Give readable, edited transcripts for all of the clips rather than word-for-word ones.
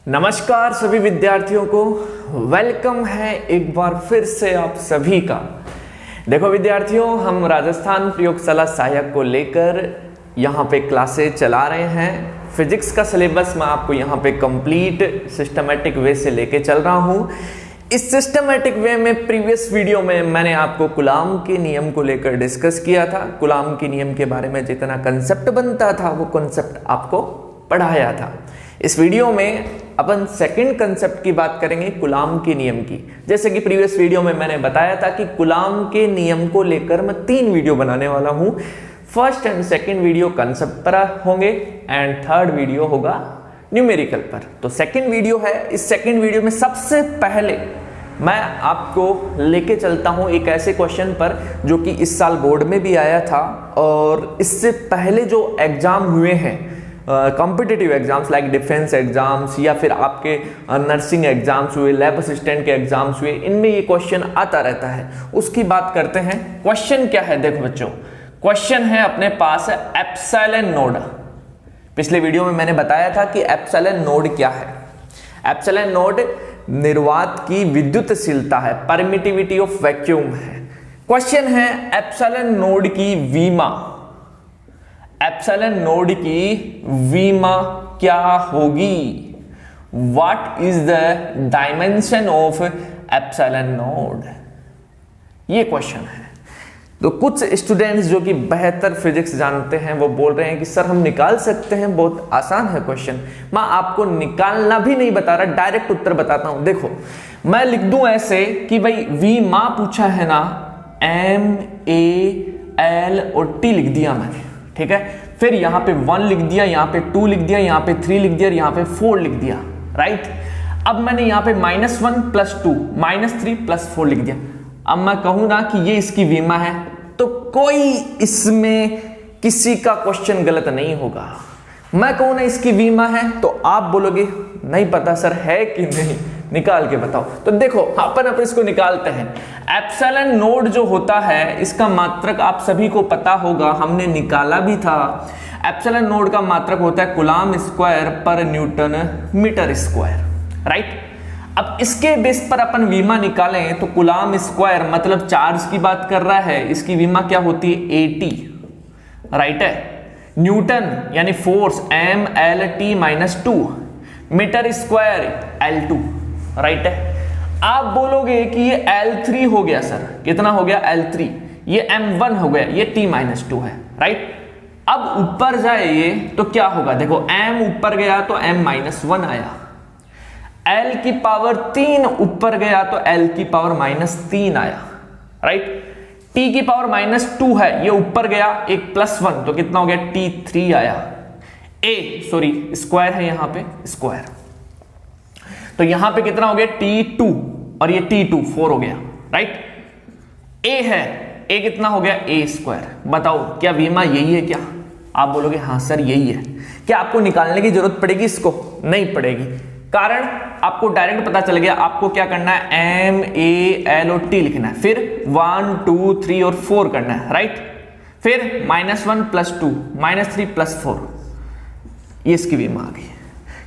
नमस्कार सभी विद्यार्थियों को, वेलकम है एक बार फिर से आप सभी का। देखो विद्यार्थियों, हम राजस्थान प्रयोगशाला सहायक को लेकर यहाँ पे क्लासेस चला रहे हैं। फिजिक्स का सिलेबस मैं आपको यहाँ पे कंप्लीट सिस्टमेटिक वे से लेके चल रहा हूँ। इस सिस्टमेटिक वे में प्रीवियस वीडियो में मैंने आपको कूलॉम के नियम को लेकर डिस्कस किया था। कूलॉम के नियम के बारे में जितना कंसेप्ट बनता था वो कंसेप्ट आपको पढ़ाया था। इस वीडियो में अपन सेकंड कंसेप्ट की बात करेंगे, कूलॉम के नियम की। जैसे कि प्रीवियस वीडियो में मैंने बताया था कि कूलॉम के नियम को लेकर मैं 3 वीडियो बनाने वाला हूं। First and second video concept पर होंगे एंड थर्ड वीडियो होगा न्यूमेरिकल पर। तो सेकंड वीडियो है, इस सेकंड वीडियो में सबसे पहले मैं आपको लेके चलता हूं एक ऐसे क्वेश्चन पर जो कि इस साल बोर्ड में भी आया था और इससे पहले जो एग्जाम हुए हैं, competitive exams like defence exams या फिर आपके नर्सिंग एग्जाम्स हुए, लैब असिस्टेंट के एग्जाम्स हुए, इनमें ये क्वेश्चन आता रहता है। उसकी बात करते हैं। क्वेश्चन क्या है? देखो बच्चों, क्वेश्चन है अपने पास एप्सिलॉन नोड। पिछले वीडियो में मैंने बताया था कि एप्सिलॉन नोड क्या है। एप्सिलॉन नोड निर्वात की विद्युतशीलता है, परमिटिविटी ऑफ वैक्यूम है। क्वेश्चन है एप्सिलॉन नोड की वीमा, एप्सिलॉन नोड की वीमा क्या होगी? What is the dimension of epsilon node? ये क्वेश्चन है। तो कुछ स्टूडेंट्स जो कि बेहतर फिजिक्स जानते हैं वो बोल रहे हैं कि सर हम निकाल सकते हैं, बहुत आसान है क्वेश्चन। मैं आपको निकालना भी नहीं बता रहा, डायरेक्ट उत्तर बताता हूं। देखो, मैं लिख दूं ऐसे कि भाई वीमा पूछा है ना, MAL और T लिख दिया मैंने, ठीक है। फिर यहां पे 1 लिख दिया, यहां पे 2 लिख दिया, यहां पे 3 लिख दिया, यहां पे 4 लिख दिया, राइट। अब मैंने यहां पे -1 + 2 -3 + 4 लिख दिया। अब मैं कहूं ना कि ये इसकी वीमा है, तो कोई इसमें किसी का क्वेश्चन गलत नहीं होगा। मैं कहूं ना इसकी वीमा है तो आप बोलोगे नहीं पता सर है कि नहीं, निकाल के बताओ। तो देखो अपन इसको निकालते हैं। एप्सिलॉन नोड जो होता है इसका मात्रक आप सभी को पता होगा, हमने निकाला भी था। एप्सिलॉन नोड का मात्रक होता है कूलॉम स्क्वायर पर न्यूटन मीटर स्क्वायर, राइट। अब इसके बेस पर अपन वीमा निकालें तो कूलॉम स्क्वायर मतलब चार्ज की बात कर रहा है, इसकी वीमा क्या होती है? 80, राइट है। न्यूटन यानी force MLT - 2, meter square L2, right है। आप बोलोगे कि ये L3 हो गया सर, कितना हो गया? L3। ये M1 हो गया, ये T-2 है, राइट। अब ऊपर जाए ये तो क्या होगा? देखो M ऊपर गया तो M-1 आया, L की पावर 3 ऊपर गया तो L की पावर -3 आया, राइट। T की पावर -2 है, ये ऊपर गया, एक +1 तो कितना हो गया? T3 आया। स्क्वायर है यहां पे, स्क्वायर तो यहां पे कितना हो गया? T2 और ये T2 4 हो गया, राइट। A है, A कितना हो गया? A²। बताओ क्या वीमा यही है क्या? आप बोलोगे हाँ सर यही है। क्या आपको निकालने की जरूरत पड़ेगी इसको? नहीं पड़ेगी, कारण आपको डायरेक्ट पता चल गया। आपको क्या करना है? MAL और T लिखना है, फिर 1 2 3 और 4 करना है, राइट। फिर -1 + 2 -3 + 4, ये इसकी वीमा आ गई।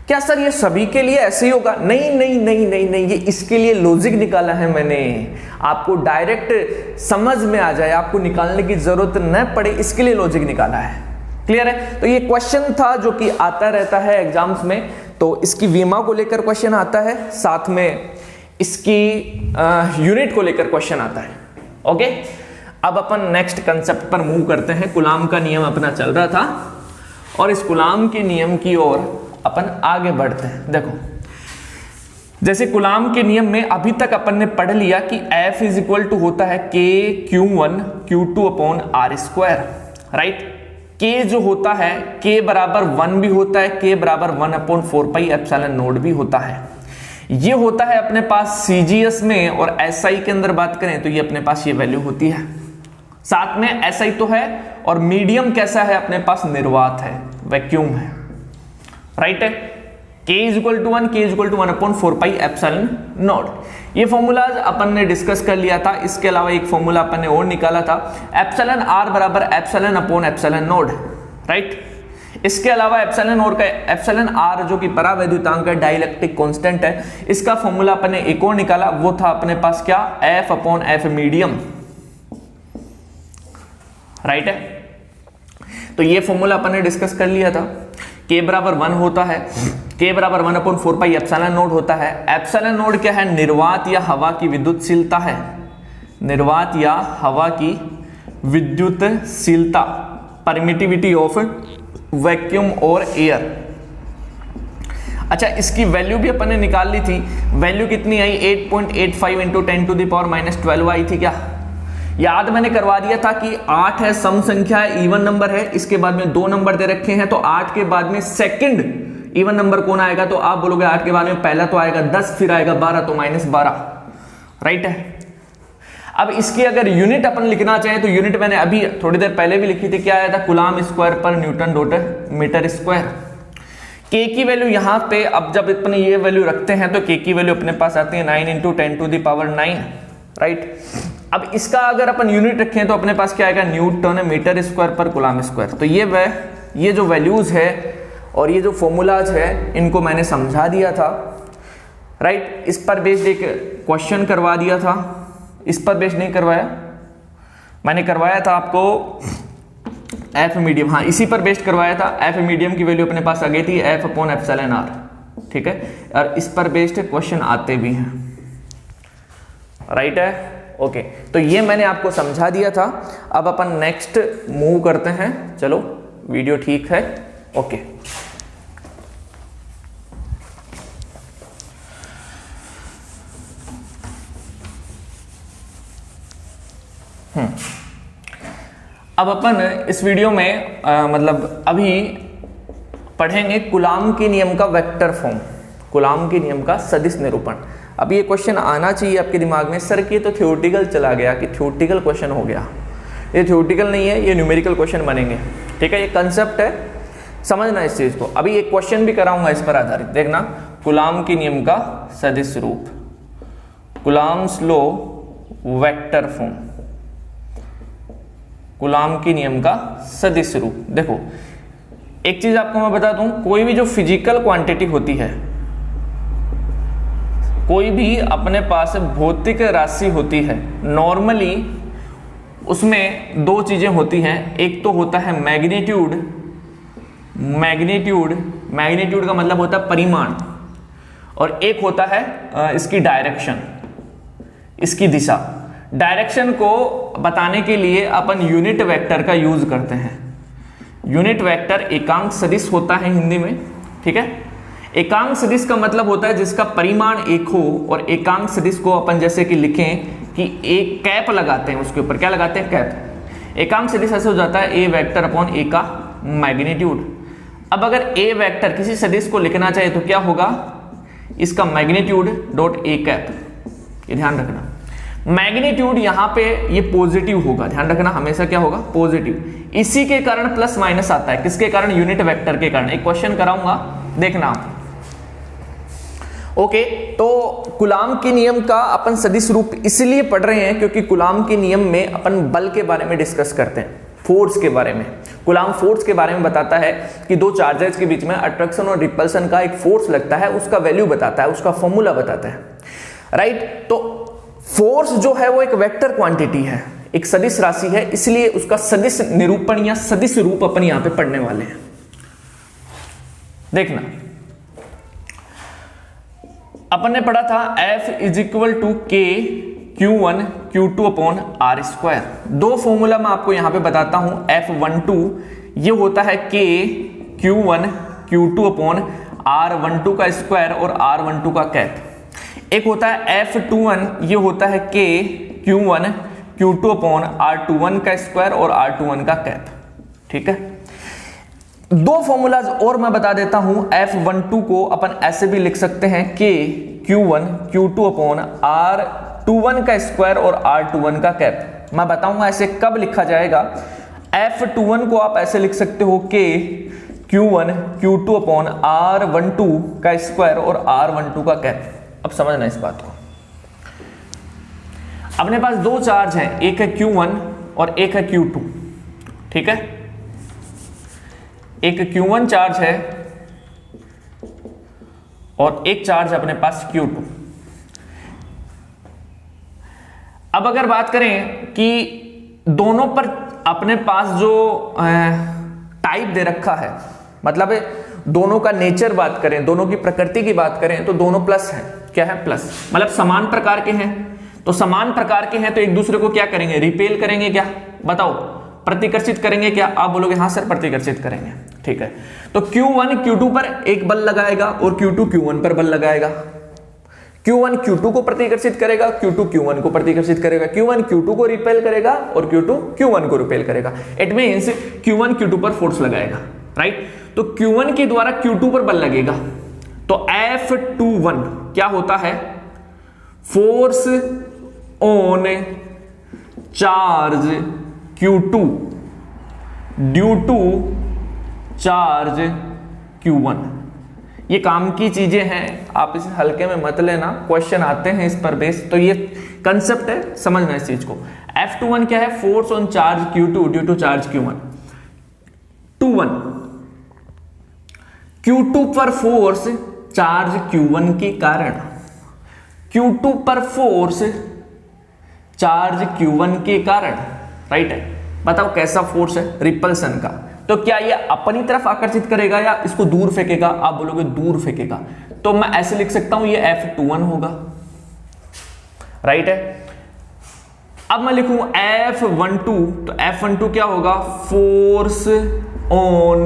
क्या सर ये सभी के लिए ऐसे ही होगा? नहीं नहीं नहीं नहीं नहीं, ये इसके लिए लॉजिक निकाला है मैंने, आपको डायरेक्ट समझ में आ जाए, आपको निकालने की जरूरत न पड़े, इसके लिए लॉजिक निकाला है। क्लियर है? तो ये क्वेश्चन था जो कि आता रहता है एग्जाम्स में। तो इसकी वीमा को लेकर क्वेश्चन आता है, साथ में इसकी यूनिट को लेकर क्वेश्चन आता है। ओके, अब अपन नेक्स्ट कंसेप्ट पर मूव करते हैं। कूलॉम का नियम अपना चल रहा था और इस कूलॉम के नियम की ओर अपन आगे बढ़ते हैं। देखो, जैसे कूलॉम के नियम में अभी तक अपन ने पढ़ लिया कि F = होता है KQ1 Q2/R², राइट। K जो होता है K बराबर 1 भी होता है, K बराबर 1/4π एप्सिलॉन नोड भी होता है। ये होता है अपने पास CGS में, और SI के अंदर बात करें तो ये अपने पास ये वैल्यू होती है। साथ में SI तो है, और मीडियम कैसा है अपने पास? निर्वात है, वैक्यूम है, राइट है। K = 1, K = 1/4π epsilon node. ये फॉर्मूलाज अपन ने डिस्कस कर लिया था। इसके अलावा एक फॉर्मूला अपन ने और निकाला था, एप्सिलॉन R बराबर एप्सिलॉन/एप्सिलॉन नोड, राइट। इसके अलावा एप्सिलॉन और का एप्सिलॉन आर जो कि परावैद्युतांक है, डाइलेक्ट्रिक कांस्टेंट है, इसका फॉर्मूला अपन ने एक और निकाला, वो था अपने पास क्या, F upon F medium, right है। तो ये फॉर्मूला अपन ने डिस्कस कर लिया था। k बराबर 1 होता है, k बराबर 1 अपॉन 4 पाई एप्सिलॉन नोड होता है। एप्सिलॉन नोड क्या है, निर्वात या हवा की विद्युतशीलता है, निर्वात या हवा की विद्युतशीलता, परमिटिविटी ऑफ वैक्यूम और एयर। अच्छा, इसकी वैल्यू भी अपन ने निकाल ली थी, वैल्यू कितनी आई, 8.85 इंटू 10 टू द पावर -12 आई थी क्या, याद मैंने करवा दिया था कि 8 है, सम संख्या है, इवन नंबर है, इसके बाद में 2 नंबर दे रखे हैं, तो 8 के बाद में सेकंड इवन नंबर कौन आएगा, तो आप बोलोगे 8 के बाद में पहला तो आएगा 10, फिर आएगा 12, तो -12, राइट है। अब इसकी अगर यूनिट अपन लिखना चाहें तो यूनिट मैंने अभी थोड़ी देर पहले भी लिखी थी, क्या आया था, कूलाम स्क्वायर पर न्यूटन डॉट मीटर स्क्वायर। के की वैल्यू यहाँ पे, अब जब अपने ये वैल्यू रखते हैं तो के की वैल्यू अपने पास आती है 9 into 10 to the power 9, right. अब इसका अगर अपन यूनिट रखें तो अपने पास क्या आएगा, न्यूटन मीटर स्क्वायर पर कूलाम स्क्वायर। तो ये जो वैल्यूज है और ये जो फॉर्मूलाज है इनको मैंने समझा दिया था, राइट। इस पर बेस्ड एक क्वेश्चन करवा दिया था, इस पर बेस्ड नहीं करवाया, मैंने करवाया था आपको एफ मीडियम, हाँ इसी पर बेस्ड करवाया था। एफ मीडियम की वैल्यू अपने पास आ गई थी एफ अपॉन एप्सिलॉन आर, ठीक है, और इस पर बेस्ड क्वेश्चन आते भी हैं, राइट है, ओके। तो ये मैंने आपको समझा दिया था। अब अपन नेक्स्ट मूव करते हैं, चलो वीडियो ठीक है, ओके। अब अपन इस वीडियो में मतलब अभी पढ़ेंगे कूलाम के नियम का वेक्टर फॉर्म, कूलाम के नियम का सदिश निरूपण। अब ये क्वेश्चन आना चाहिए आपके दिमाग में, सर कि ये तो थ्योरेटिकल चला गया, कि थ्योरेटिकल क्वेश्चन हो गया। ये थ्योरेटिकल नहीं है, ये न्यूमेरिकल क्वेश्चन बनेंगे, ठीक है। ये कंसेप्ट है, समझना इस चीज को। अभी एक क्वेश्चन भी कराऊंगा इस पर आधारित, देखना, कूलाम के नियम का सदिश रूप, coulombs law vector form, coulomb के नियम का सदिश रूप। देखो एक चीज आपको मैं बता दूं, कोई भी जो फिजिकल क्वांटिटी होती है, कोई भी अपने पास भौतिक राशि होती है, नॉर्मली उसमें दो चीजें होती हैं। एक तो होता है मैग्नीट्यूड, मैग्नीट्यूड का मतलब होता है परिमाण, और एक होता है इसकी डायरेक्शन, इसकी दिशा। डायरेक्शन को बताने के लिए अपन यूनिट वेक्टर का यूज करते हैं। यूनिट वेक्टर एकांक सदिश होता है हिंदी में, ठीक है। एकांक सदिश का मतलब होता है जिसका परिमाण एक हो, और एकांक सदिश को अपन जैसे कि लिखें कि एक कैप लगाते हैं, उसके ऊपर क्या लगाते हैं, कैप। एकांक सदिश ऐसे हो जाता है ए वेक्टर अपॉन ए का मैग्नीट्यूड। अब अगर ए वेक्टर किसी सदिश को लिखना चाहिए तो क्या होगा, इसका मैग्नीट्यूड डॉट ए कैप, ये ध्यान रखना। मैग्नीट्यूड यहां पे ये पॉजिटिव होगा, ध्यान रखना, हमेशा क्या होगा, पॉजिटिव। इसी के कारण प्लस माइनस आता है, किसके कारण, यूनिट वेक्टर के कारण। एक क्वेश्चन कराऊंगा, देखना आप, ओके। तो कूलाम के नियम का अपन सदिश रूप इसलिए पढ़ रहे हैं क्योंकि कूलाम के नियम में अपन बल के बारे में डिस्कस करते हैं, फोर्स के बारे में। कूलाम फोर्स के बारे में बताता है कि दो चार्जेस के बीच में अट्रैक्शन और रिपल्सन का एक फोर्स लगता है, उसका वैल्यू बताता है, उसका फॉर्मूला बताता है, राइट। तो फोर्स जो है वो एक वेक्टर क्वांटिटी है, एक सदिश राशि है, इसलिए उसका सदिश निरूपण या सदिश रूप अपन यहां पे पढ़ने वाले हैं। देखना, अपन ने पढ़ा था F इज इक्वल टू के Q1 Q2 upon r square. दो फॉर्मूला मैं आपको यहां पे बताता हूं। F12 ये होता है K Q1 Q2 upon R12 का स्क्वायर और R12 का कैप। एक होता है F21, ये होता है K Q1 Q2 upon R21 का स्क्वायर और R21 का कैप, ठीक है। दो फॉर्मूलाज और मैं बता देता हूं। F12 को अपन ऐसे भी लिख सकते हैं K Q1 Q2 upon R21 का स्क्वायर और R21 का कैप। मैं बताऊंगा ऐसे कब लिखा जाएगा। F21 को आप ऐसे लिख सकते हो K Q1 Q2 upon R12 का स्क्वायर और R12 का कैप। अब समझना इस बात को, अपने पास दो चार्ज हैं, एक है Q1 और एक है Q2, ठीक है। एक Q1 चार्ज है और एक चार्ज अपने पास Q2। अब अगर बात करें कि दोनों पर अपने पास जो टाइप दे रखा है, मतलब दोनों का नेचर बात करें, दोनों की प्रकृति की बात करें, तो दोनों प्लस हैं। क्या है? प्लस, मतलब समान प्रकार के हैं। तो समान प्रकार के हैं तो एक दूसरे को क्या करेंगे? रिपेल करेंगे। क्या बताओ? प्रतिकर्षित करेंगे। क्या आप बोलोगे हाँ सर प्रतिकर्षित करेंगे। ठीक है, तो Q1 Q2 पर एक बल लगाएगा और Q2 Q1 पर बल लगाएगा। Q1 Q2 को प्रतिकर्षित करेगा, Q2 Q1 को प्रतिकर्षित करेगा, Q1 Q2 को रिपेल करेगा और Q2 Q1 को रिपेल करेगा। इट मींस Q1 Q2 पर फोर्स लगाएगा, राइट। तो Q1 के द्वारा Q2 पर बल लगेगा, तो F21 क्या होता है? Force on charge Q2 due to charge Q1। ये काम की चीजें हैं, आप इसे हल्के में मत लेना, क्वेश्चन आते हैं इस पर बेस। तो ये कंसेप्ट है, समझना इस चीज को। F21 क्या है? Force on charge Q2 due to charge Q1। 21 Q2 पर फोर्स चार्ज Q1 के कारण, Q2 पर फोर्स चार्ज Q1 के कारण, राइट है। बताओ कैसा फोर्स है? रिपल्सन का। तो क्या ये अपनी तरफ आकर्षित करेगा या इसको दूर फेंकेगा? आप बोलोगे दूर फेंकेगा, तो मैं ऐसे लिख सकता हूं ये F21 होगा, राइट है। अब मैं लिखूं F12, तो F12 क्या होगा? Force on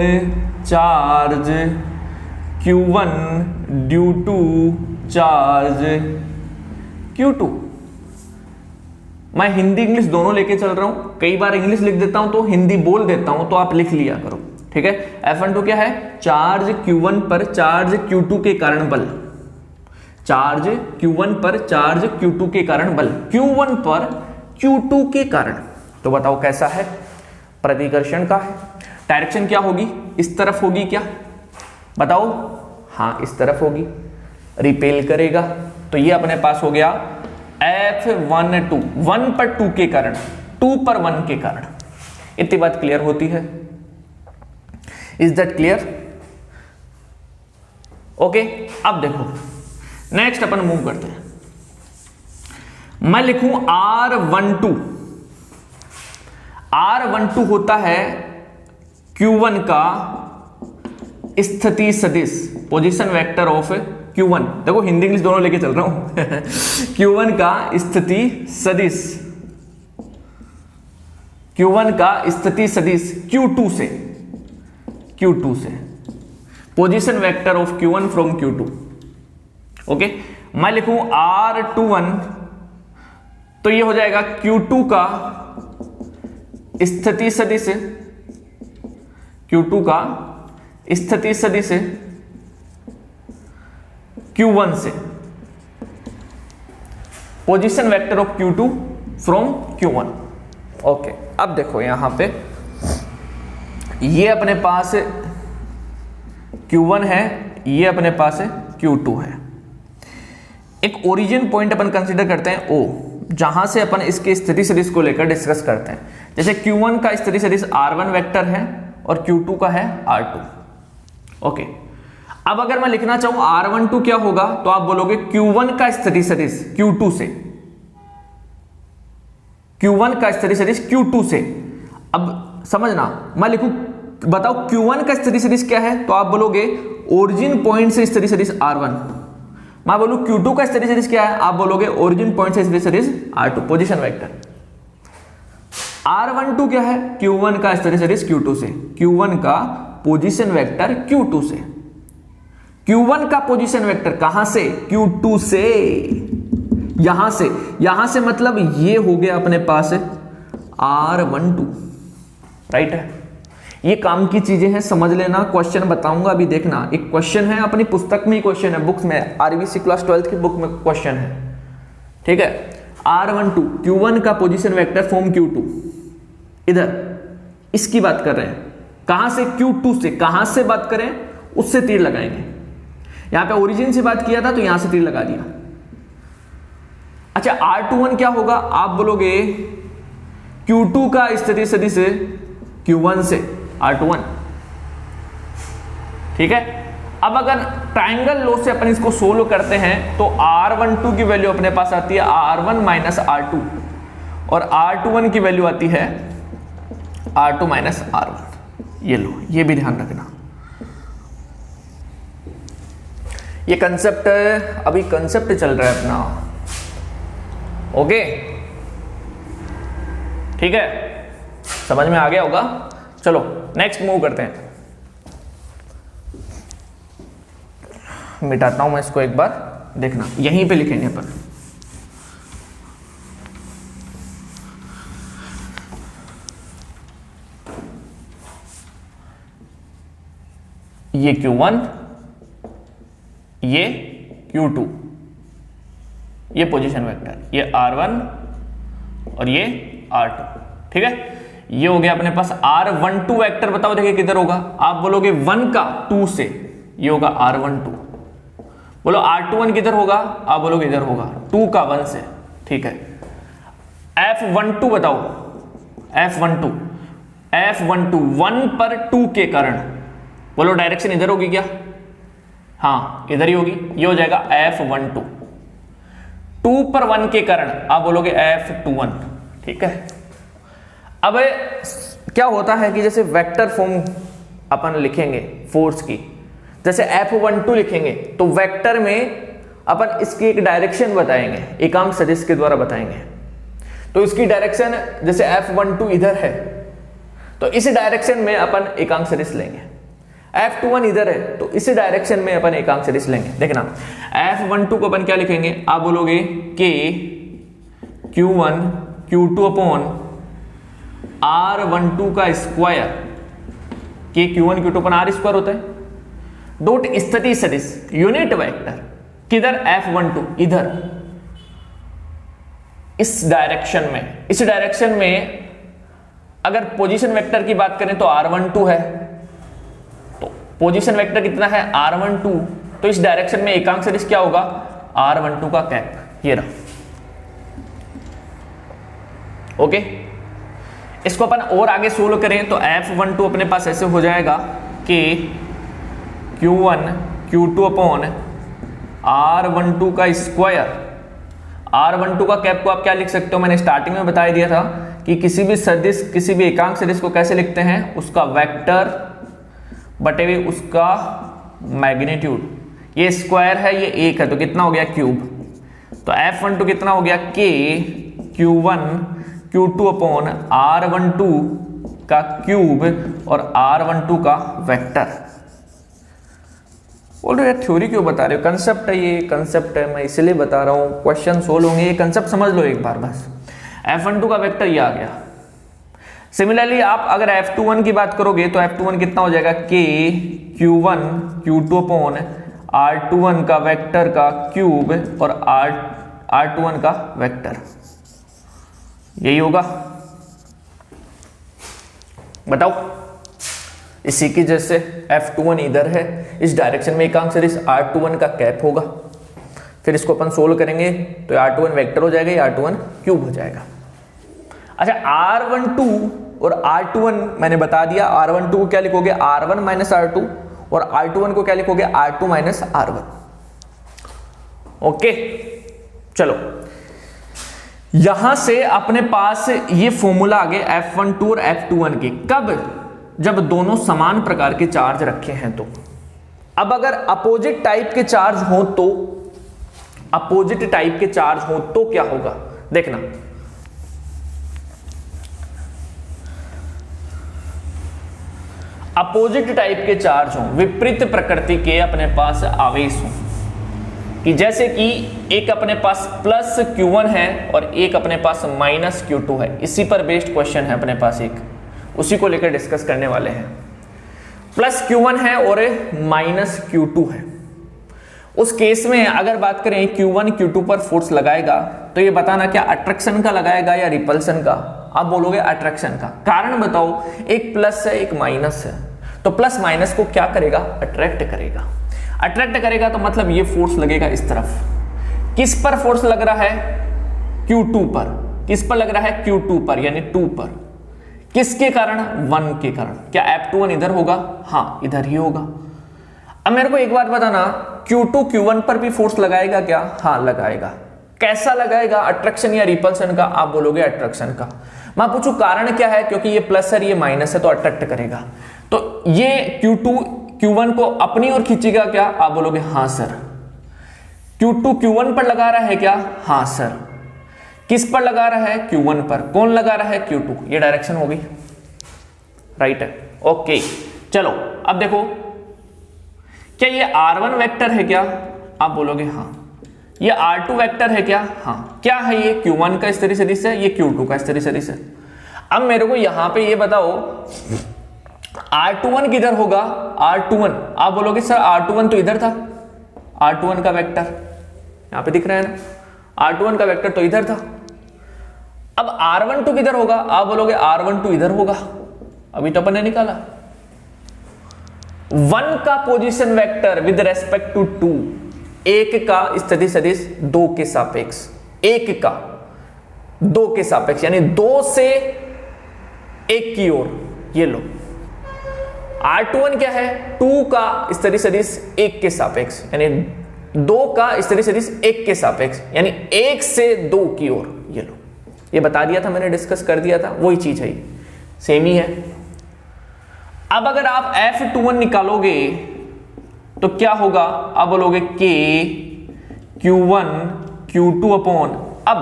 charge Q1 due to charge Q2। मैं हिंदी इंग्लिश दोनों लेके चल रहा हूं, कई बार इंग्लिश लिख देता हूं तो हिंदी बोल देता हूं, तो आप लिख लिया करो, ठीक है। F12 क्या है? चार्ज Q1 पर चार्ज Q2 के कारण बल, चार्ज Q1 पर चार्ज Q2 के कारण बल, Q1 पर Q2 के कारण। तो बताओ कैसा है? प्रतिकर्षण का है। डायरेक्शन क्या होगी? इस तरफ होगी क्या? बताओ। हाँ, इस तरफ होगी, रिपेल करेगा। तो ये अपने पास हो गया F12, 1 पर 2 के कारण, 2 पर 1 के कारण। इतनी बात क्लियर होती है? Is that clear? ओके, अब देखो नेक्स्ट अपन मूव करते हैं। मैं लिखूं R12। R12 होता है Q1 का स्थिति सदिश, पोजीशन वेक्टर ऑफ Q1। देखो हिंदी इंग्लिश दोनों लेके चल रहा हूं Q1 का स्थिति सदिश, Q1 का स्थिति सदिश Q2 से, Q2 से position vector of Q1 from Q2। Okay, मैं लिखूं R21, तो ये हो जाएगा Q2 का स्थिति सदिश, Q2 का स्थिति सदिश Q1 से, position vector of Q2 from Q1। Okay, अब देखो यहां पे ये अपने पास Q1 है, ये अपने पास Q2 है। एक ओरिजिन पॉइंट अपन कंसीडर करते हैं O, जहां से अपन इसके स्थिति सदिश को लेकर डिस्कस करते हैं। जैसे Q1 का स्थिति सदिश R1 वेक्टर है और Q2 का है R2। ओके, अब अगर मैं लिखना चाहूं R12 क्या होगा, तो आप बोलोगे Q1 का स्थिति सदिश Q2 से, Q1 का स्थिति सदिश Q2 से। अब समझना, मैं लिखूं, बताओ Q1 का स्थिति सदिश क्या है, तो आप बोलोगे ओरिजिन पॉइंट से स्थिति सदिश R1। मैं बोलूं Q2 का स्थिति सदिश क्या है, आप बोलोगे ओरिजिन पॉइंट से स्थिति सदिश R2, पोजीशन वेक्टर। R12 क्या है? Q1 का स्थिति सदिश Q2 से, Q1 का पोजीशन वेक्टर Q2 से। Q1 का पोजीशन वेक्टर कहां से? Q2 से, यहां से मतलब ये हो गया अपने पास R12, राइट है। ये काम की चीजें हैं, समझ लेना। क्वेश्चन बताऊंगा अभी, देखना। एक क्वेश्चन है अपनी पुस्तक में ही, क्वेश्चन है बुक्स में, आरबीसी क्लास 12 की बुक में क्वेश्चन है, ठीक है। R12 Q1 का पोजीशन वेक्टर फ्रॉम Q2, इधर इसकी बात कर रहे हैं। कहां से? Q2 से। कहां से बात करें? उससे तीर लगाएंगे। यहां पे ओरिजिन से बात किया था तो यहां से तीर लगा दिया। अच्छा, R21 क्या होगा? आप बोलोगे Q2 का स्थिति सदिश Q1 से, R21 ठीक है। अब अगर ट्राइंगल लॉ से अपन इसको सोल्व करते हैं तो R12 की वैल्यू अपने पास आती है R1 माइनस R2 और R21 की वैल्यू आती है R2 माइनस R1। ये लो, ये भी ध्यान रखना। ये कंसेप्ट अभी कंसेप्ट चल रहा है अपना, ओके ठीक है, समझ में आ गया होगा। चलो नेक्स्ट मूव करते हैं। मिटाता हूं मैं इसको एक बार, देखना यहीं पे लिखेंगे अपन। ये Q1, ये Q2, ये पोजीशन वेक्टर, ये R1 और ये R2, ठीक है। ये हो गया अपने पास R12 वेक्टर। बताओ देखिए किधर होगा, आप बोलोगे 1 का 2 से, ये होगा R12। बोलो R21 किधर होगा, आप बोलोगे इधर होगा 2 का 1 से, ठीक है। F12 बताओ, F12 1 पर 2 के कारण, बोलो डायरेक्शन इधर होगी क्या, हाँ इधर ही होगी, ये हो जाएगा F12। 2 पर 1 के कारण आप बोलोगे F21, ठीक है। अब क्या होता है कि जैसे वेक्टर फॉर्म अपन लिखेंगे फोर्स की, जैसे F12 लिखेंगे तो वेक्टर में अपन इसकी एक डायरेक्शन बताएंगे, एकांक सदिश के द्वारा बताएंगे। तो इसकी डायरेक्शन जैसे F12 इधर है तो इस डायरेक्शन में अपन एकांक सदिश लेंगे। F21 इधर है तो इस डायरेक्शन में अपन एकांक सदिश लेंगे। देखना F12 को अपन क्या लिखेंगे, आप बोलोगे K Q1 Q2 upon R12 का square, K Q1 Q2 upon R square होता है, डॉट स्थिति सदिश यूनिट वेक्टर किधर, F12 इधर, इस डायरेक्शन में। इस डायरेक्शन में अगर पोजीशन वेक्टर की बात करें तो R12 है, तो पोजीशन वेक्टर कितना है R12, तो इस डायरेक्शन में एकांक सदिश क्या होगा, R12 का कैप, ये रहा, ओके। इसको अपन और आगे सोल्व करें तो F12 अपने पास ऐसे हो जाएगा कि Q1 Q2 अपॉन R12 का स्क्वायर। R12 का कैप को आप क्या लिख सकते हो, मैंने स्टार्टिंग में बता दिया था कि किसी भी सदिश, किसी भी एकांक सदिश को कैसे लिखते हैं, उसका वेक्टर बटे हुए उसका मैग्नीट्यूड। ये स्क्वायर है, ये 1 है, तो कितना हो गया क्यूब। तो F12 कितना हो गया, K Q1 Q2 upon R12 का क्यूब और R12 का वेक्टर। बोल रहे थ्योरी क्यों बता रहे हो, कंसेप्ट है, ये कंसेप्ट है, मैं इसलिए बता रहा हूँ, क्वेश्चन सोल्व होंगे, ये कंसेप्ट समझ लो एक बार बस। F12 का वेक्टर ये आ गया। सिमिलरली आप अगर F21 की बात करोगे तो F21 कितना हो जाएगा, K Q1 Q2 upon R21 का वेक्टर का क्यूब और R21 का वेक्टर, यही होगा। बताओ, इसी की जैसे F21 इधर है, इस डायरेक्शन में एकांक सदिश R21 का कैप होगा, फिर इसको अपन सोल्व करेंगे तो R21 वेक्टर हो जाएगा, ये R21 क्यूब हो जाएगा। अच्छा, R12 और R21 मैंने बता दिया, R12 को क्या लिखोगे, R1 माइनस R2 और R21 को क्या लिखोगे, R2 माइनस R1, ओके। चलो यहां से अपने पास ये फॉर्मूला आ गए F12 और F21 के, कब, जब दोनों समान प्रकार के चार्ज रखे हैं तो। अब अगर अपोजिट टाइप के चार्ज हो तो, अपोजिट टाइप के चार्ज हो तो क्या होगा, देखना। अपोजिट टाइप के चार्ज हो, विपरीत प्रकृति के अपने पास आवेश हो, कि जैसे कि एक अपने पास प्लस Q1 है और एक अपने पास माइनस Q2 है, इसी पर बेस्ड क्वेश्चन है अपने पास एक, उसी को लेकर डिस्कस करने वाले हैं। प्लस Q1 है और माइनस Q2 है। उस केस में अगर बात करें Q1 Q2 पर फोर्स लगाएगा तो ये बताना क्या अट्रैक्शन का लगाएगा या रिपल्सन का, आप बोलोगे अट्रैक्शन का। कारण बताओ, एक प्लस है एक माइनस है, तो प्लस माइनस को क्या करेगा, अट्रैक्ट करेगा। अट्रैक्ट करेगा तो मतलब ये फोर्स लगेगा इस तरफ। किस पर फोर्स लग रहा है, Q2 पर। किस पर लग रहा है, Q2 पर, यानी 2 पर। किसके कारण, 1 के कारण। क्या F21 इधर होगा, हाँ इधर ही होगा। अब मेरे को एक बात बताना, Q2 Q1 पर भी फोर्स लगाएगा क्या? हाँ लगाएगा। कैसा लगाएगा? अट्रैक्शन या रिपल्सन का? आप बोलोगे अट्रैक्शन का। मैं पूछूं कारण क्या है? क्योंकि ये प्लस है ये माइनस है तो अट्रैक्ट करेगा, तो ये Q2 Q1 को अपनी ओर खींचेगा क्या? आप बोलोगे हाँ सर। Q2 Q1 पर लगा रहा है क्या? हाँ सर। किस पर लगा रहा है? Q1 पर। कौन लगा रहा है? Q2। ये डायरेक्शन होगी, राइट है, ओके। चलो अब देखो, क्या ये R1 वेक्टर है क्या? आप बोलोगे हाँ। ये R2 वेक्टर है क्या? हाँ। क्या है ये? Q1 का स्थिर सदिश है, ये Q2 का स्थिर सदिश है। अब मेरे को यहां पे ये बताओ R21 किधर होगा? R21, आप बोलोगे सर R21 तो इधर था, R21 का वेक्टर यहां पे दिख रहा है ना, R21 का वेक्टर तो इधर था। अब R12 किधर होगा? आप बोलोगे R12 इधर होगा, अभी तो अपन ने निकाला। 1 का position vector with respect to 2, एक का स्थिति सदिश 2 के सापेक्ष, एक का 2 के सापेक्ष, यानी 2 से 1 की ओर। ये लो R21 क्या है? 2 का स्थिति सदिश 1 के सापेक्ष, यानी 2 का स्थिति सदिश 1 के सापेक्ष, यानी 1 से 2 की ओर। ये लो, ये बता दिया था मैंने, डिस्कस कर दिया था, वही चीज है, सेम ही है। अब अगर आप F21 निकालोगे तो क्या होगा? आप बोलोगे K Q1 Q2 अपॉन, अब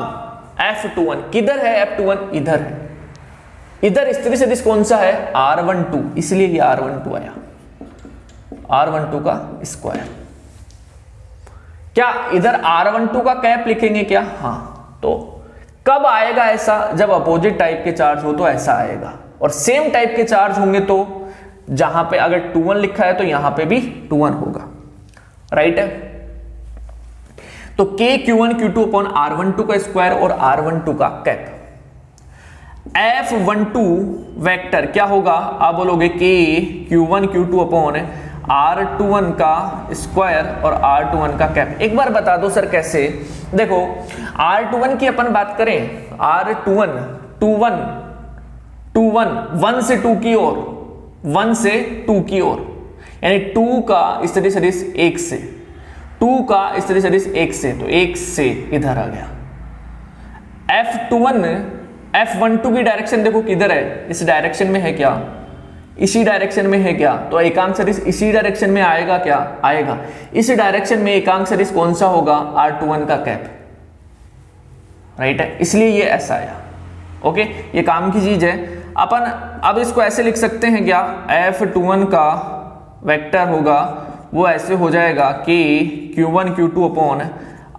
F21 किधर है? F21 इधर है, इधर स्थिति सदिश कौन सा है? R12, इसलिए ये R12 आया, R12 का स्क्वायर। क्या इधर R12 का कैप लिखेंगे क्या? हाँ। तो कब आएगा ऐसा? जब अपोजिट टाइप के चार्ज हो तो ऐसा आएगा, और सेम टाइप के चार्ज होंगे तो जहां पे अगर 2-1 लिखा है तो यहां पे भी 2-1 होगा, राइट है। तो K Q1 Q2 upon R12 का स्क्वायर और R12 का कैप। F12 वेक्टर क्या होगा? आप बोलोगे K Q1 Q2 upon R21 का स्क्वायर और R21 का कैप। एक बार बता दो सर कैसे? देखो R21 की अपन बात करें, R21 21 1 से 2 की ओर, 1 से 2 की ओर, यानी 2 का स्थिति सदिश 1 से, 2 का स्थिति सदिश 1 से, तो 1 से इधर आ गया। F12 की डायरेक्शन देखो किधर है? इस डायरेक्शन में है क्या? इसी डायरेक्शन में है क्या? तो एकांक सदिश इसी डायरेक्शन में आएगा क्या? आएगा। इस डायरेक्शन में एकांक सदिश कौन सा होगा? R21 का कैप, राइट है, इसलिए ये ऐसा आया। ओके, ये काम की चीज है। अपन अब इसको ऐसे लिख सकते हैं क्या? F21 का वेक्टर होगा वो ऐसे हो जाएगा कि Q1 Q2 अपॉन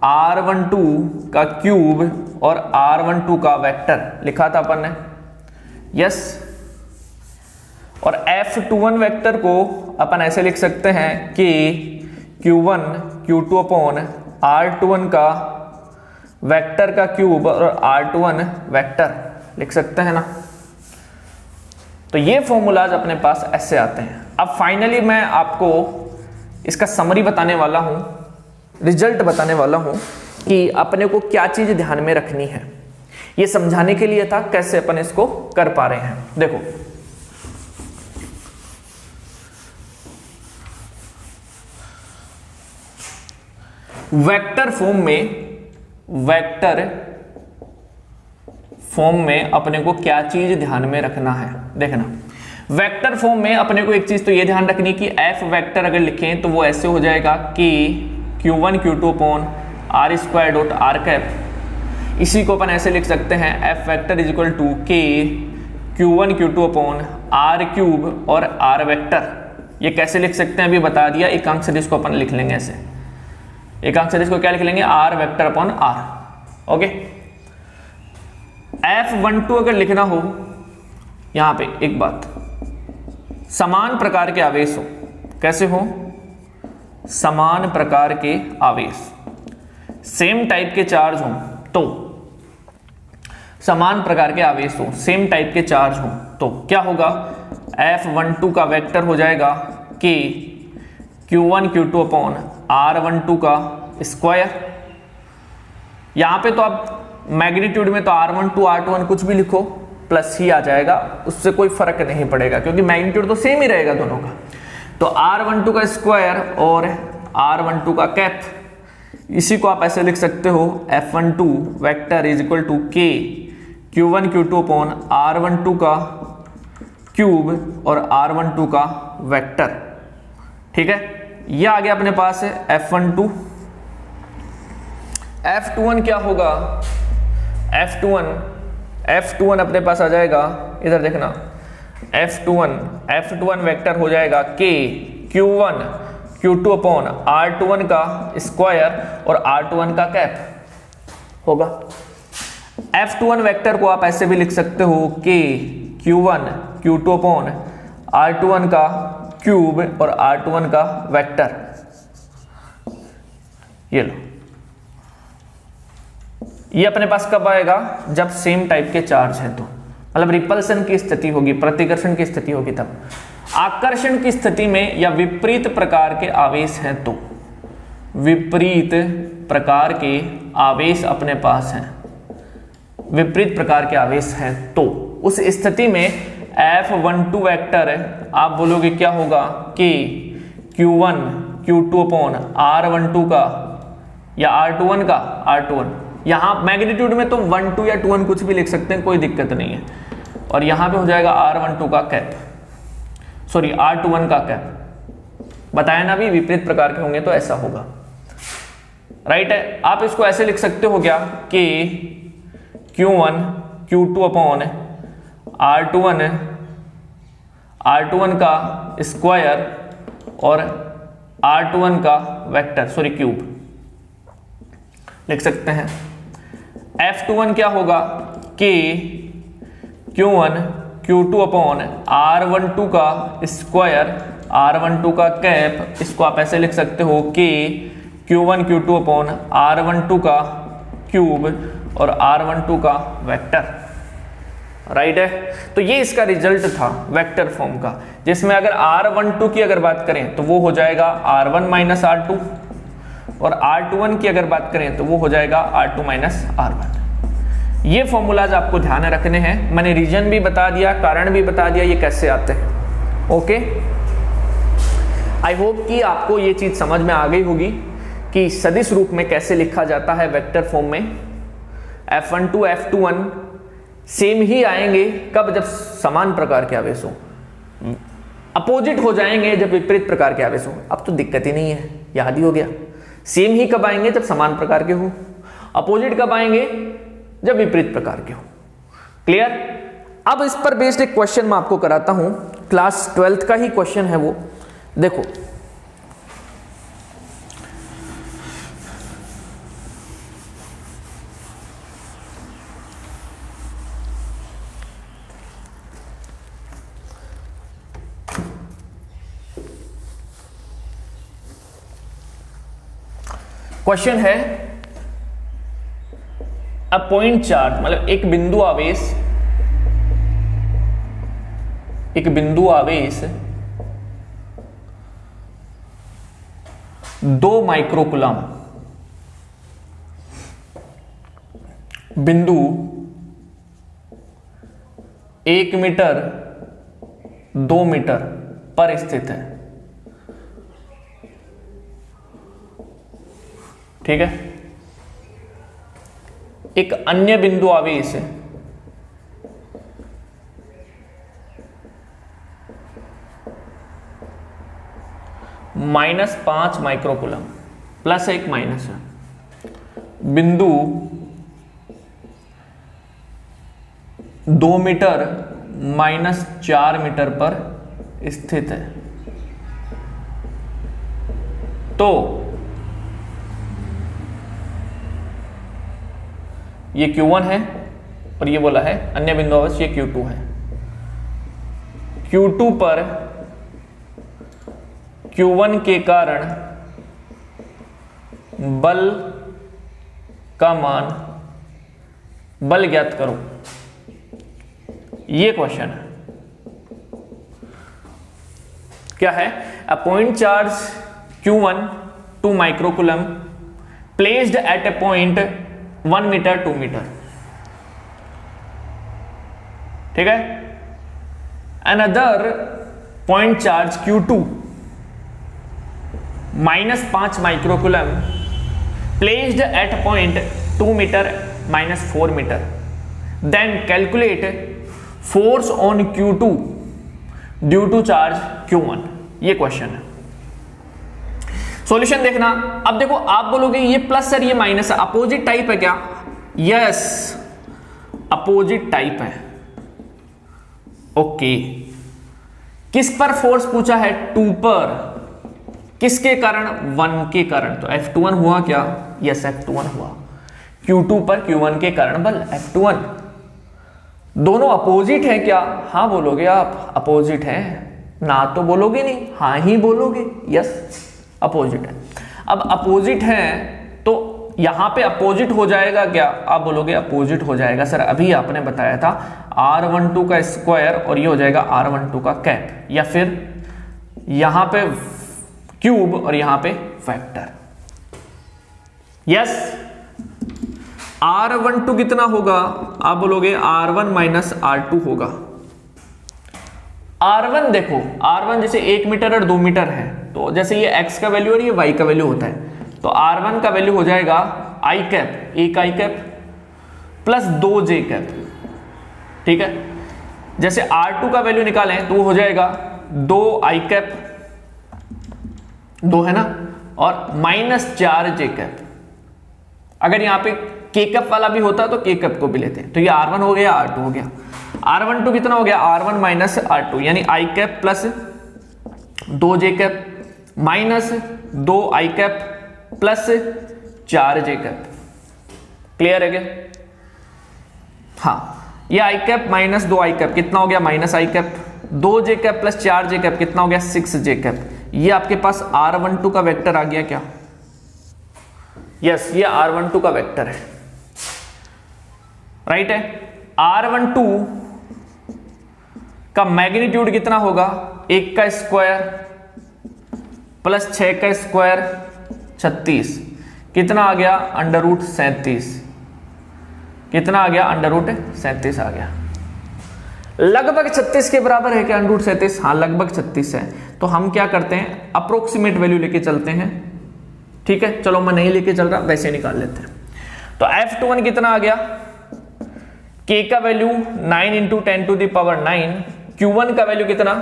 R12 का क्यूब और R12 का वेक्टर लिखा था अपन ने, यस। और F21 वेक्टर को अपन ऐसे लिख सकते हैं कि Q1 Q2 अपॉन R21 का वेक्टर का क्यूब और R21 वेक्टर लिख सकते हैं ना। तो ये फॉर्मूलाज अपने पास ऐसे आते हैं। अब फाइनली मैं आपको इसका समरी बताने वाला हूं, रिजल्ट बताने वाला हूं कि अपने को क्या चीज ध्यान में रखनी है। ये समझाने के लिए था कैसे अपन इसको कर पा रहे हैं। देखो वेक्टर फॉर्म में अपने को क्या चीज ध्यान में रखना है, देखना। वेक्टर फॉर्म में अपने को एक चीज तो ये ध्यान रखनी कि एफ वेक्टर अगर लिखें तो वो ऐसे हो जाएगा कि Q1 Q2 upon R square dot R cap. इसी को अपन ऐसे लिख सकते हैं F vector is equal to K Q1 Q2 upon R cube और R वेक्टर। ये कैसे लिख सकते हैं अभी बता दिया। एकांक सदिश को अपन लिख लेंगे ऐसे, एकांक सदिश को क्या लिख लेंगे? R vector upon R। Okay, F12 अगर लिखना हो यहां पे एक बात, समान प्रकार के आवेश हो, कैसे हो? समान प्रकार के आवेश, सेम टाइप के चार्ज हो, तो समान प्रकार के आवेश हो, सेम टाइप के चार्ज हो, तो क्या होगा? F12 का वेक्टर हो जाएगा कि Q1 Q2 अपॉन R12 का स्क्वायर। यहां पे तो आप मैग्नीट्यूड में तो R12 R21 कुछ भी लिखो प्लस ही आ जाएगा, उससे कोई फर्क नहीं पड़ेगा क्योंकि मैग्नीट्यूड तो सेम ही रहेगा दोनों का। तो r12 का स्क्वायर और r12 का कैप, इसी को आप ऐसे लिख सकते हो f12 vector is equal to k q1 q2 upon r12 का क्यूब और r12 का वेक्टर। ठीक है, ये आ गया अपने पास है f12। f21 क्या होगा, f21 अपने पास आ जाएगा, इधर देखना, f21 वेक्टर हो जाएगा k q1 q2 upon r21 का स्क्वायर और r21 का कैप होगा। f21 वेक्टर को आप ऐसे भी लिख सकते हो k q1 q2 upon r21 का क्यूब और r21 का वेक्टर। ये लो, ये अपने पास कब आएगा, जब सेम टाइप के चार्ज है तो, मतलब रिपल्सन की स्थिति होगी, प्रतिकर्षण की स्थिति होगी तब। आकर्षण की स्थिति में या विपरीत प्रकार के आवेश हैं तो, विपरीत प्रकार के आवेश अपने पास हैं, विपरीत प्रकार के आवेश हैं तो उस स्थिति में F12 वेक्टर आप बोलोगे क्या होगा, K Q1 Q2 upon R12 का या R21 का R21। यहाँ मैग्नीट्यूड में तो 12 या 21 कुछ भी लिख सकते हैं, कोई दिक्कत नहीं है। और यहाँ पे हो जाएगा R12 का कैप, सॉरी R21 का कैप। बताया ना भी विपरीत प्रकार के होंगे तो ऐसा होगा, राइट है। आप इसको ऐसे लिख सकते हो क्या, K Q1 Q2 upon R21 का स्क्वायर और R21 का वेक्टर, सॉरी क्यूब लिख सकते हैं। F21 क्या होगा, K Q1 Q2 upon R12 का स्क्वायर R12 का कैप, इसको आप ऐसे लिख सकते हो K Q1 Q2 upon R12 का क्यूब और R12 का वेक्टर, राइट है। तो ये इसका रिजल्ट था वेक्टर फॉर्म का, जिसमें अगर R12 की अगर बात करें तो वो हो जाएगा R1 माइनस R2 और R21 की अगर बात करें तो वो हो जाएगा R2 माइनस R1। ये फॉर्मूलाज आपको ध्यान रखने हैं, मैंने रीजन भी बता दिया, कारण भी बता दिया ये कैसे आते हैं। ओके, आई होप कि आपको ये चीज समझ में आ गई होगी कि सदिश रूप में कैसे लिखा जाता है वेक्टर फॉर्म में। F12 F21 सेम ही आएंगे कब, जब समान प्रकार के आवेश हो, अपोजिट हो जाएंगे जब विपरीत प्रकार के आवेश हो। अब तो दिक्कत ही नहीं है, याद ही हो गया। सेम ही कब आएंगे, जब समान प्रकार के हो। अपोजिट कब आएंगे, जब विपरीत प्रकार के हो। क्लियर। अब इस पर बेस्ड एक क्वेश्चन मैं आपको कराता हूं, क्लास 12th का ही क्वेश्चन है वो। देखो, क्वेश्चन है अ पॉइंट चार्ज, मतलब एक बिंदु आवेश 2 माइक्रोकुलम, बिंदु 1 मीटर 2 मीटर पर स्थित है। ठीक है। एक अन्य बिंदु आवेश -5 माइक्रोकुलम, प्लस एक माइनस है, बिंदु 2 मीटर -4 मीटर पर स्थित है। तो ये Q1 है और ये बोला है अन्य बिंदु आवेश, ये Q2 है। Q2 पर Q1 के कारण बल का मान, बल ज्ञात करो, ये क्वेश्चन है। क्या है, a point charge Q1 2 microcoulomb placed at a point 1 meter 2 meter. ठीक है। Another point charge Q2 -5 microcoulomb placed at point 2 meter -4 meter, then calculate force on Q2 due to charge Q1। ये question है। Solution देखना। अब देखो आप बोलोगे ये प्लस सर ये माइनस है, अपोजिट टाइप है क्या? यस, अपोजिट टाइप है। ओके, किस पर फोर्स पूछा है? 2 पर। किसके कारण? 1 के कारण। तो F21 हुआ क्या? यस, F21 हुआ। Q2 पर Q1 के कारण बल F21। दोनों अपोजिट है क्या? हाँ बोलोगे आप, अपोजिट है। ना तो बोलोगे नहीं, हाँ ही बोलोगे। यस, अपोजिट है। अब अपोजिट है तो यहां पे अपोजिट हो जाएगा क्या? आप बोलोगे अपोजिट हो जाएगा सर, अभी आपने बताया था R12 का स्क्वायर और ये हो जाएगा R12 का कैप, या फिर यहां पे क्यूब और यहां पे फैक्टर। यस, R12 कितना होगा? आप बोलोगे R1 माइनस R2 होगा। R1 देखो, R1 जैसे 1 मीटर और 2 मीटर है, तो जैसे ये x का वैल्यू और ये y का वैल्यू होता है, तो R1 का वैल्यू हो जाएगा i cap, 1 i cap plus 2 j cap. ठीक है, जैसे R2 का वैल्यू निकालें तो वो हो जाएगा 2 i कैप, 2 है ना, और माइनस 4 j कैप। अगर यहाँ पे k कैप वाला भी होता तो k कैप को भी लेते हैं। तो ये R1 हो गया, R2 हो गया। R12 कितना हो गया? R1 माइनस R2, यानी i cap plus 2 j cap minus 2 i cap plus 4 j cap. Clear है क्या? हाँ, ये i cap minus 2 i cap कितना हो गया? Minus i cap. 2 j cap plus 4 j cap कितना हो गया? 6 j कैप। ये आपके पास R12 का वेक्टर आ गया क्या? यस, ये R12 का वेक्टर है। राइट है। R12 का मैग्नीट्यूड कितना होगा? 1 का स्क्वायर प्लस 6 का स्क्वायर 36, कितना आ गया? √37। कितना आ गया? √37 आ गया। लगभग 36 के बराबर है क्या √37? हाँ, लगभग 36 है। तो हम क्या करते हैं, अप्रोक्सीमेट वैल्यू लेके चलते हैं। ठीक है, चलो मैं नहीं लेके चल रहा, वैसे निकाल लेते हैं। तो F21 कितना आ गया? K का वैल्यू 9 × 10⁹। Q1 का वैल्यू कितना?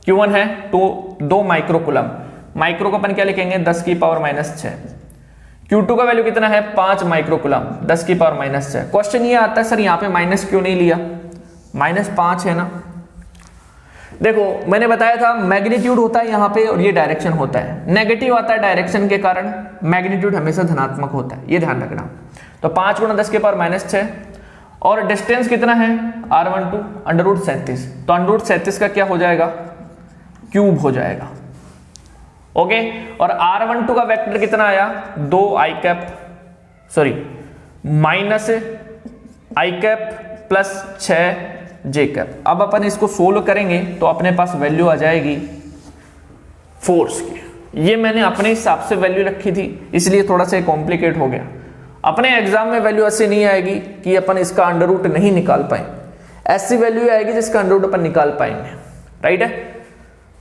Q1 है तो 2 माइक्रोकुलम। माइक्रो को अपन क्या लिखेंगे? 10⁻⁻6। Q2 का वैल्यू कितना है? 5 माइक्रोकुलम, 10⁻⁻6। क्वेश्चन ये आता है सर यहाँ पे माइनस क्यों नहीं लिया? -5 है ना। देखो मैंने बताया था मैग्नीट्यूड होता है यहाँ पे और ये डायरेक्शन होता है। नेगेटिव आता है डायरेक्शन के कारण, मैग्नीट्यूड हमेशा धनात्मक होता है, ये ध्यान रखना। तो 5 × 10⁻⁻6 और डिस्टेंस कितना है? R12 √37। तो √37 का क्या हो जाएगा? क्यूब हो जाएगा। ओके, और R12 का वेक्टर कितना आया? 2 i cap, sorry minus i cap plus 6 j cap. अब अपन इसको सोल्व करेंगे तो अपने पास वैल्यू आ जाएगी फोर्स की। ये मैंने अपने हिसाब से वैल्यू रखी थी, इसलिए थोड़ा सा कॉम्प्लिकेट हो गया। अपने एग्जाम में वैल्यू ऐसी नहीं आएगी कि अपन इसका अंडर रूट नहीं निकाल पाए, ऐसी वैल्यू आएगी जिसका अंडर रूट अपन निकाल पाएंगे। राइट है,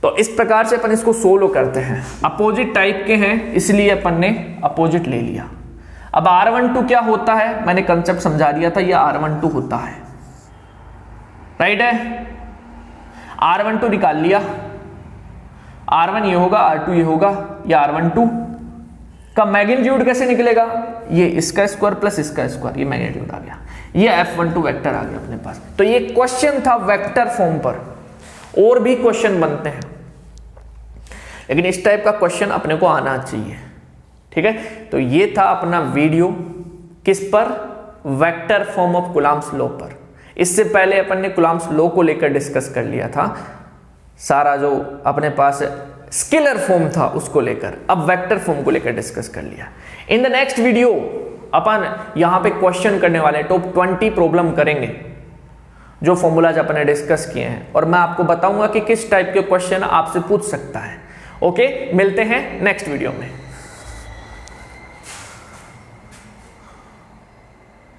तो इस प्रकार से अपन इसको सोल्व करते हैं। अपोजिट टाइप के हैं इसलिए अपन ने अपोजिट ले लिया। अब R12 क्या होता है मैंने कंसेप्ट समझा दिया था, यह R12 होता है। राइट है, R12 निकाल लिया, R1 ये होगा, R2 ये होगा, या R12 का मैग्नीट्यूड कैसे निकलेगा? ये इसका स्क्वायर प्लस इसका स्क्वायर, ये मैग्नीट्यूड आ गया, ये F12 वेक्टर आ गया अपने पास। तो ये क्वेश्चन था वेक्टर फॉर्म पर, और भी क्वेश्चन बनते हैं लेकिन इस टाइप का क्वेश्चन अपने को आना चाहिए। ठीक है, तो ये था अपना वीडियो किस पर? Vector form of Coulomb's law पर। इससे पहले अपन ने कूलम्ब्स लॉ को लेकर डिस्कस कर लिया था, सारा जो अपने पास स्केलर फॉर्म था उसको लेकर, अब वेक्टर फॉर्म को लेकर डिस्कस कर लिया। इन द नेक्स्ट वीडियो अपन यहां पे क्वेश्चन करने वाले हैं, टॉप 20 प्रॉब्लम करेंगे जो फॉर्मूलाज अपन ने डिस्कस किए हैं, और मैं आपको बताऊंगा कि किस टाइप के क्वेश्चन आपसे पूछ सकता है। ओके, मिलते हैं नेक्स्ट वीडियो में।